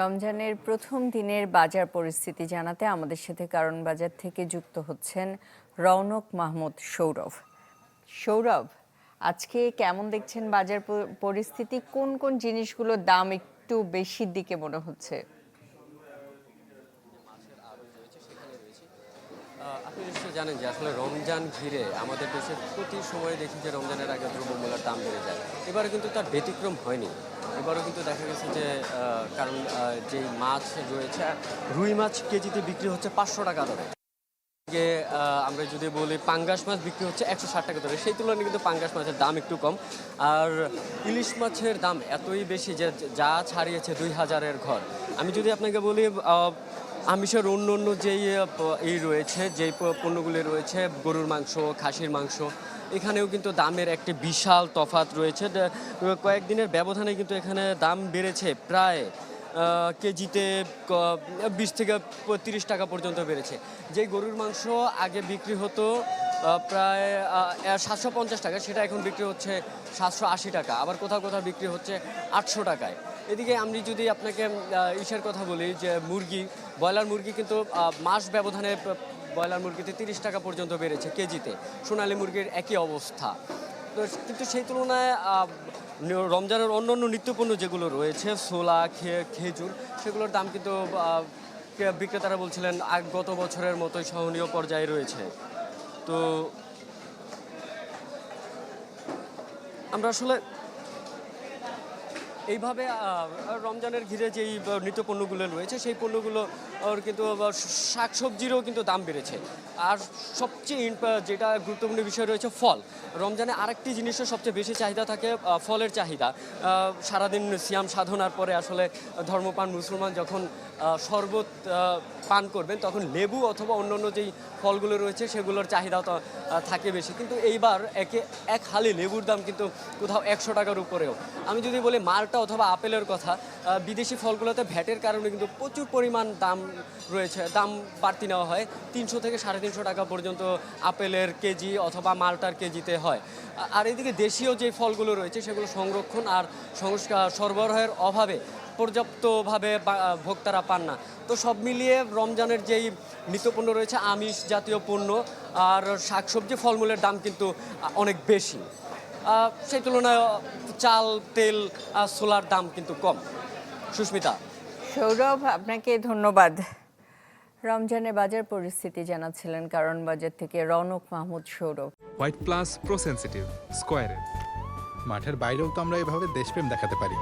রমজানের প্রথম দিনের বাজার পরিস্থিতি জানাতে আমাদের সাথে কারণ বাজার থেকে যুক্ত হচ্ছেন রৌনক মাহমুদ সৌরভ। সৌরভ, আজকে কেমন দেখছেন বাজার পরিস্থিতি? কোন কোন জিনিসগুলোর দাম একটু বেশির দিকে মনে হচ্ছে? আপনি নিশ্চয়ই জানেন যে আসলে রমজান ঘিরে আমাদের দেশে প্রতি সময় দেখি যে রমজানের আগে দ্রব্যমূল্যের দাম বেড়ে যায়। এবারে কিন্তু তার ব্যতিক্রম হয়নি। এবারও কিন্তু দেখা গেছে যে কারণ যেই মাছ রয়েছে, রুই মাছ কেজিতে বিক্রি হচ্ছে 500 টাকা দরে। আমরা যদি বলি পাঙ্গাস মাছ বিক্রি হচ্ছে 160 টাকা দরে, সেই তুলনায় কিন্তু পাঙ্গাস মাছের দাম একটু কম। আর ইলিশ মাছের দাম এতই বেশি যে যা ছাড়িয়েছে 2000-এর ঘর। আমি যদি আপনাকে বলি আমিষের অন্য অন্য যেই রয়েছে, যেই পণ্যগুলি রয়েছে, গরুর মাংস, খাসির মাংস, এখানেও কিন্তু দামের একটি বিশাল তফাৎ রয়েছে। কয়েকদিনের ব্যবধানে কিন্তু এখানে দাম বেড়েছে প্রায় কেজিতে 20 থেকে 30 টাকা পর্যন্ত বেড়েছে। যেই গরুর মাংস আগে বিক্রি হতো প্রায় 750 টাকা, সেটা এখন বিক্রি হচ্ছে 780 টাকা, আবার কোথাও কোথাও বিক্রি হচ্ছে 800 টাকায়। এদিকে আমি যদি আপনাকে ইসের কথা বলি যে ব্রয়লার মুরগি কিন্তু মাস ব্যবধানে ব্রয়লার মুরগিতে 30 টাকা পর্যন্ত বেড়েছে কেজিতে। সোনালী মুরগির একই অবস্থা। তো কিন্তু সেই তুলনায় রমজানের অন্যান্য নিত্যপণ্য যেগুলো রয়েছে, ছোলা, খেজুর, সেগুলোর দাম কিন্তু বিক্রেতারা বলছিলেন গত বছরের মতোই সহনীয় পর্যায়ে রয়েছে। তো আমরা আসলে এইভাবে রমজানের ঘিরে যেই নিত্যপণ্যগুলো রয়েছে, সেই পণ্যগুলো কিন্তু শাকসবজিরও কিন্তু দাম বেড়েছে। আর সবচেয়ে যেটা গুরুত্বপূর্ণ বিষয় রয়েছে ফল। রমজানে আরেকটি জিনিসের সবচেয়ে বেশি চাহিদা থাকে, ফলের চাহিদা। সারাদিন সিয়াম সাধনার পরে আসলে ধর্মপ্রাণ মুসলমান যখন শরবত পান করবেন, তখন লেবু অথবা অন্যান্য যেই ফলগুলো রয়েছে সেগুলোর চাহিদাও তো থাকে বেশি। কিন্তু এইবার এক হালি লেবুর দাম কিন্তু কোথাও 100 টাকার উপরেও। আমি যদি বলি মালটা অথবা আপেলের কথা, বিদেশি ফলগুলোতে ভ্যাটের কারণে কিন্তু প্রচুর পরিমাণ দাম রয়েছে, দাম বাড়তি নেওয়া হয়। 300 থেকে 350 টাকা পর্যন্ত আপেলের কেজি অথবা মালটার কেজিতে হয়। আর এদিকে দেশীয় যে ফলগুলো রয়েছে সেগুলো সংরক্ষণ আর সরবরাহের অভাবে পর্যাপ্তভাবে ভোক্তারা পান না। তো সব মিলিয়ে রমজানের যেই নিত্যপণ্য রয়েছে, আমিষ জাতীয় পণ্য আর শাকসবজি, ফলমূলের দাম কিন্তু অনেক বেশি। সেই তুলনায় চাল, তেল, ছোলার দাম কিন্তু কম। সুস্মিতা। সৌরভ, আপনাকে ধন্যবাদ। রমজানে বাজার পরিস্থিতি জানাচ্ছিলেন কারণ বাজার থেকে Raunak Mahmud Saurav. White plus pro sensitive স্কয়ারে মাঠের বাইরেও তো আমরা এভাবে দেশপ্রেম দেখাতে পারি।